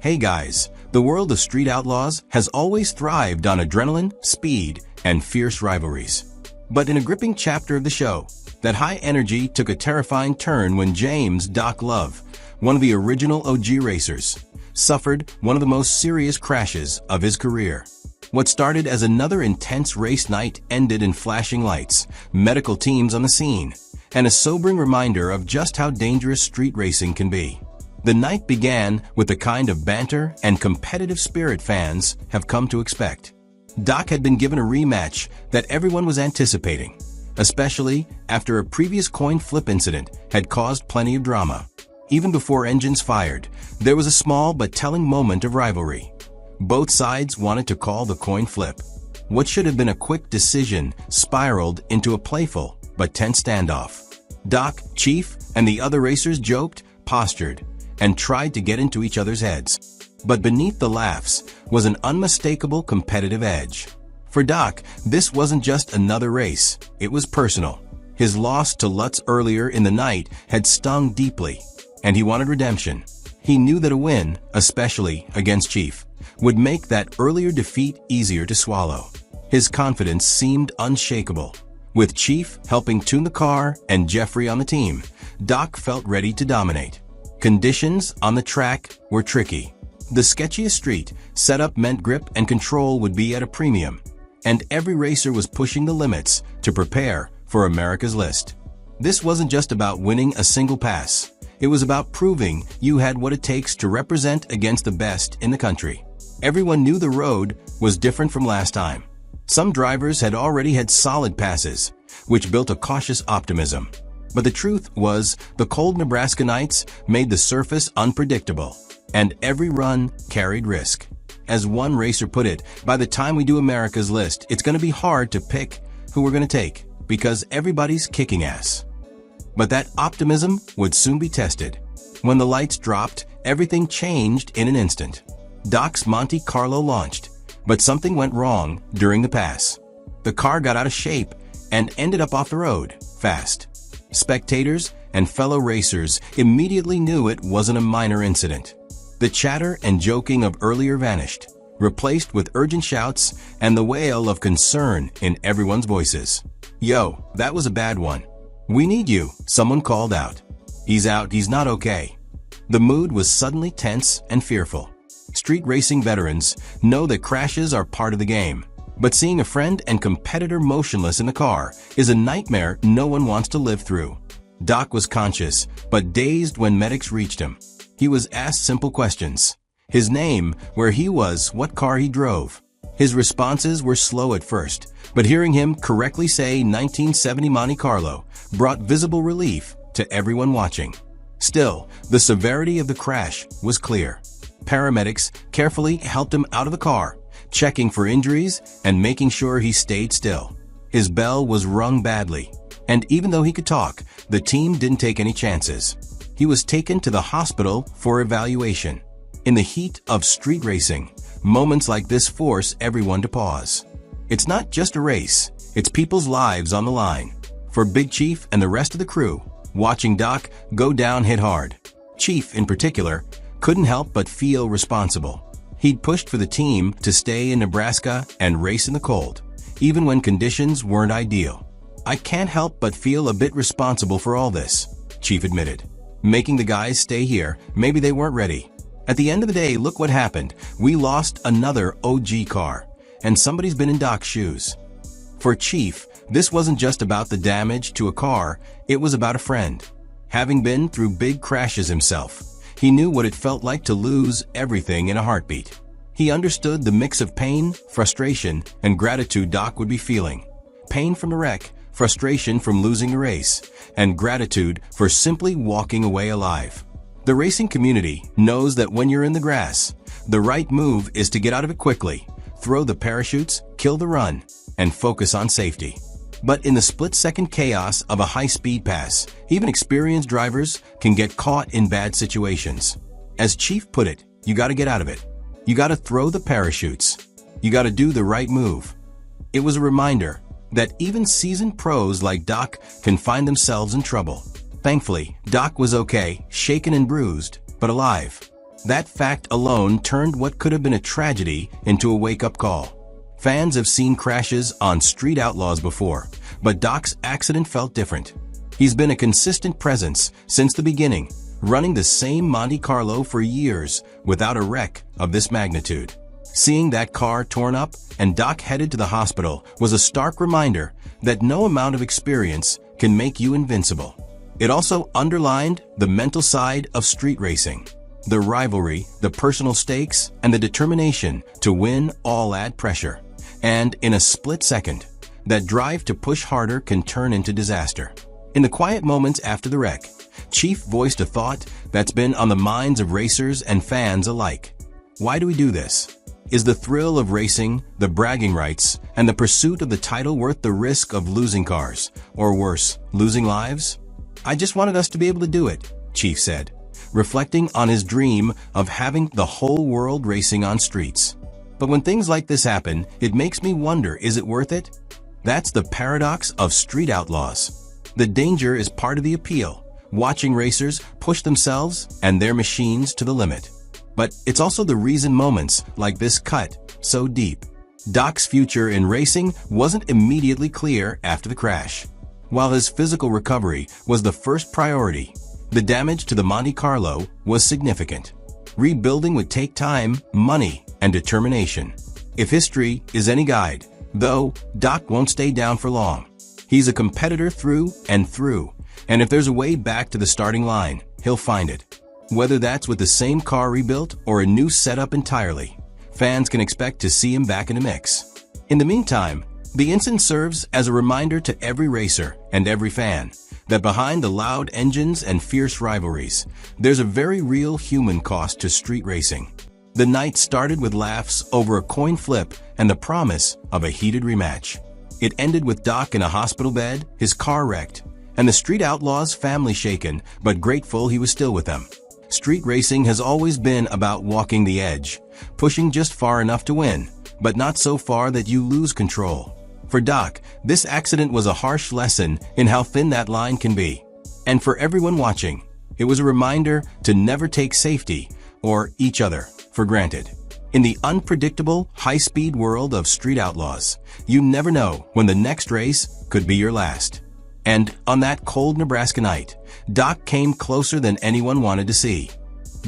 Hey guys, the world of Street Outlaws has always thrived on adrenaline, speed, and fierce rivalries. But in a gripping chapter of the show, that high energy took a terrifying turn when James "Doc" Love, one of the original OG racers, suffered one of the most serious crashes of his career. What started as another intense race night ended in flashing lights, medical teams on the scene, and a sobering reminder of just how dangerous street racing can be. The night began with the kind of banter and competitive spirit fans have come to expect. Doc had been given a rematch that everyone was anticipating, especially after a previous coin flip incident had caused plenty of drama. Even before engines fired, there was a small but telling moment of rivalry. Both sides wanted to call the coin flip. What should have been a quick decision spiraled into a playful but tense standoff. Doc, Chief, and the other racers joked, postured, and tried to get into each other's heads. But beneath the laughs was an unmistakable competitive edge. For Doc, this wasn't just another race, it was personal. His loss to Lutz earlier in the night had stung deeply, and he wanted redemption. He knew that a win, especially against Chief, would make that earlier defeat easier to swallow. His confidence seemed unshakable. With Chief helping tune the car and Jeffrey on the team, Doc felt ready to dominate. Conditions on the track were tricky. The sketchiest street setup meant grip and control would be at a premium, and every racer was pushing the limits to prepare for America's list. This wasn't just about winning a single pass. It was about proving you had what it takes to represent against the best in the country. Everyone knew the road was different from last time. Some drivers had already had solid passes, which built a cautious optimism. But the truth was, the cold Nebraska nights made the surface unpredictable, and every run carried risk. As one racer put it, by the time we do America's list, it's going to be hard to pick who we're going to take, because everybody's kicking ass. But that optimism would soon be tested. When the lights dropped, everything changed in an instant. Doc's Monte Carlo launched, but something went wrong during the pass. The car got out of shape and ended up off the road, fast. Spectators and fellow racers immediately knew it wasn't a minor incident. The chatter and joking of earlier vanished, replaced with urgent shouts and the wail of concern in everyone's voices. "Yo, that was a bad one. We need you," someone called out. "He's out, he's not okay." The mood was suddenly tense and fearful. Street racing veterans know that crashes are part of the game. But seeing a friend and competitor motionless in the car is a nightmare no one wants to live through. Doc was conscious, but dazed when medics reached him. He was asked simple questions. His name, where he was, what car he drove. His responses were slow at first, but hearing him correctly say 1970 Monte Carlo brought visible relief to everyone watching. Still, the severity of the crash was clear. Paramedics carefully helped him out of the car, checking for injuries and making sure he stayed still. His bell was rung badly, and even though he could talk, the team didn't take any chances. He was taken to the hospital for evaluation. In the heat of street racing, moments like this force everyone to pause. It's not just a race, it's people's lives on the line. For Big Chief and the rest of the crew, watching Doc go down hit hard. Chief, in particular, couldn't help but feel responsible. He'd pushed for the team to stay in Nebraska and race in the cold, even when conditions weren't ideal. "I can't help but feel a bit responsible for all this," Chief admitted. "Making the guys stay here, maybe they weren't ready. At the end of the day, look what happened. We lost another OG car, and somebody's been in Doc's shoes." For Chief, this wasn't just about the damage to a car, it was about a friend. Having been through big crashes himself, he knew what it felt like to lose everything in a heartbeat. He understood the mix of pain, frustration, and gratitude Doc would be feeling. Pain from the wreck, frustration from losing the race, and gratitude for simply walking away alive. The racing community knows that when you're in the grass, the right move is to get out of it quickly, throw the parachutes, kill the run, and focus on safety. But in the split-second chaos of a high-speed pass, even experienced drivers can get caught in bad situations. As Chief put it, you gotta get out of it. You gotta throw the parachutes. You gotta do the right move. It was a reminder that even seasoned pros like Doc can find themselves in trouble. Thankfully, Doc was okay, shaken and bruised, but alive. That fact alone turned what could have been a tragedy into a wake-up call. Fans have seen crashes on Street Outlaws before, but Doc's accident felt different. He's been a consistent presence since the beginning, running the same Monte Carlo for years without a wreck of this magnitude. Seeing that car torn up and Doc headed to the hospital was a stark reminder that no amount of experience can make you invincible. It also underlined the mental side of street racing. The rivalry, the personal stakes, and the determination to win all add pressure. And in a split second, that drive to push harder can turn into disaster. In the quiet moments after the wreck, Chief voiced a thought that's been on the minds of racers and fans alike. Why do we do this? Is the thrill of racing, the bragging rights, and the pursuit of the title worth the risk of losing cars, or worse, losing lives? I just wanted us to be able to do it, Chief said, reflecting on his dream of having the whole world racing on streets. But when things like this happen, it makes me wonder, is it worth it? That's the paradox of Street Outlaws. The danger is part of the appeal, watching racers push themselves and their machines to the limit. But it's also the reason moments like this cut so deep. Doc's future in racing wasn't immediately clear after the crash. While his physical recovery was the first priority, the damage to the Monte Carlo was significant. Rebuilding would take time, money, and determination. If history is any guide, though, Doc won't stay down for long. He's a competitor through and through, and if there's a way back to the starting line, he'll find it. Whether that's with the same car rebuilt or a new setup entirely, fans can expect to see him back in the mix. In the meantime, the incident serves as a reminder to every racer and every fan that behind the loud engines and fierce rivalries, there's a very real human cost to street racing. The night started with laughs over a coin flip and the promise of a heated rematch. It ended with Doc in a hospital bed, his car wrecked, and the Street Outlaws family shaken but grateful he was still with them. Street racing has always been about walking the edge, pushing just far enough to win, but not so far that you lose control. For Doc, this accident was a harsh lesson in how thin that line can be. And for everyone watching, it was a reminder to never take safety or each other for granted. In the unpredictable, high-speed world of Street Outlaws, you never know when the next race could be your last. And on that cold Nebraska night, Doc came closer than anyone wanted to see.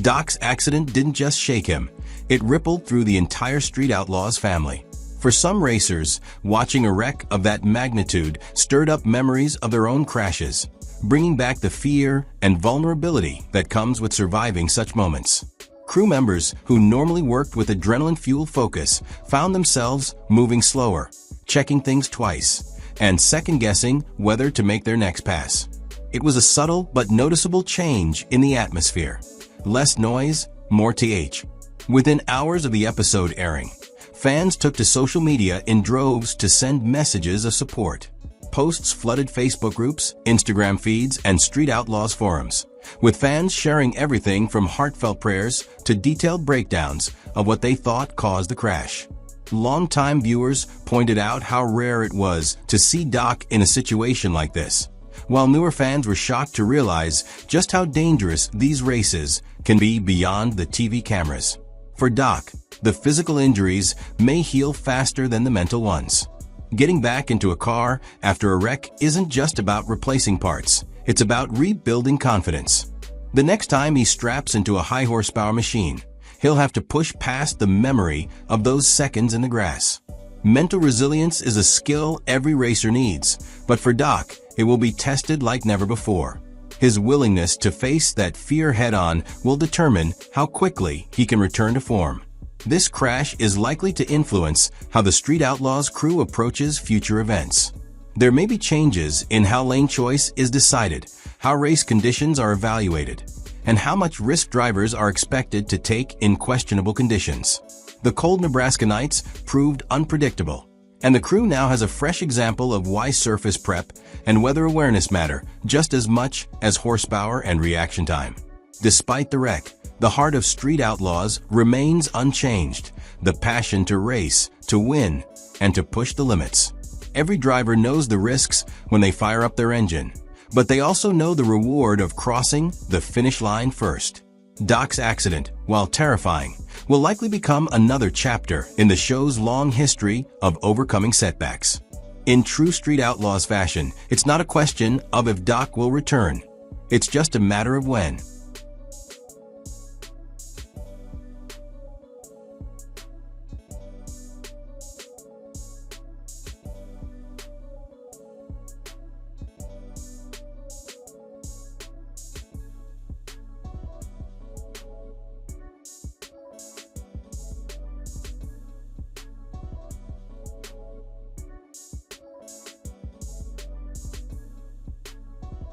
Doc's accident didn't just shake him, it rippled through the entire Street Outlaws family. For some racers, watching a wreck of that magnitude stirred up memories of their own crashes, bringing back the fear and vulnerability that comes with surviving such moments. Crew members who normally worked with adrenaline-fueled focus found themselves moving slower, checking things twice, and second-guessing whether to make their next pass. It was a subtle but noticeable change in the atmosphere. Less noise, more TH. Within hours of the episode airing, fans took to social media in droves to send messages of support. Posts flooded Facebook groups, Instagram feeds, and Street Outlaws forums, with fans sharing everything from heartfelt prayers to detailed breakdowns of what they thought caused the crash. Longtime viewers pointed out how rare it was to see Doc in a situation like this, while newer fans were shocked to realize just how dangerous these races can be beyond the TV cameras. For Doc, the physical injuries may heal faster than the mental ones. Getting back into a car after a wreck isn't just about replacing parts, it's about rebuilding confidence. The next time he straps into a high-horsepower machine, he'll have to push past the memory of those seconds in the grass. Mental resilience is a skill every racer needs, but for Doc, it will be tested like never before. His willingness to face that fear head-on will determine how quickly he can return to form. This crash is likely to influence how the Street Outlaws crew approaches future events. There may be changes in how lane choice is decided, how race conditions are evaluated, and how much risk drivers are expected to take in questionable conditions. The cold Nebraska nights proved unpredictable, and the crew now has a fresh example of why surface prep and weather awareness matter just as much as horsepower and reaction time. Despite the wreck, the heart of Street Outlaws remains unchanged, the passion to race, to win, and to push the limits. Every driver knows the risks when they fire up their engine, but they also know the reward of crossing the finish line first. Doc's accident, while terrifying, will likely become another chapter in the show's long history of overcoming setbacks. In true Street Outlaws fashion, it's not a question of if Doc will return. It's just a matter of when.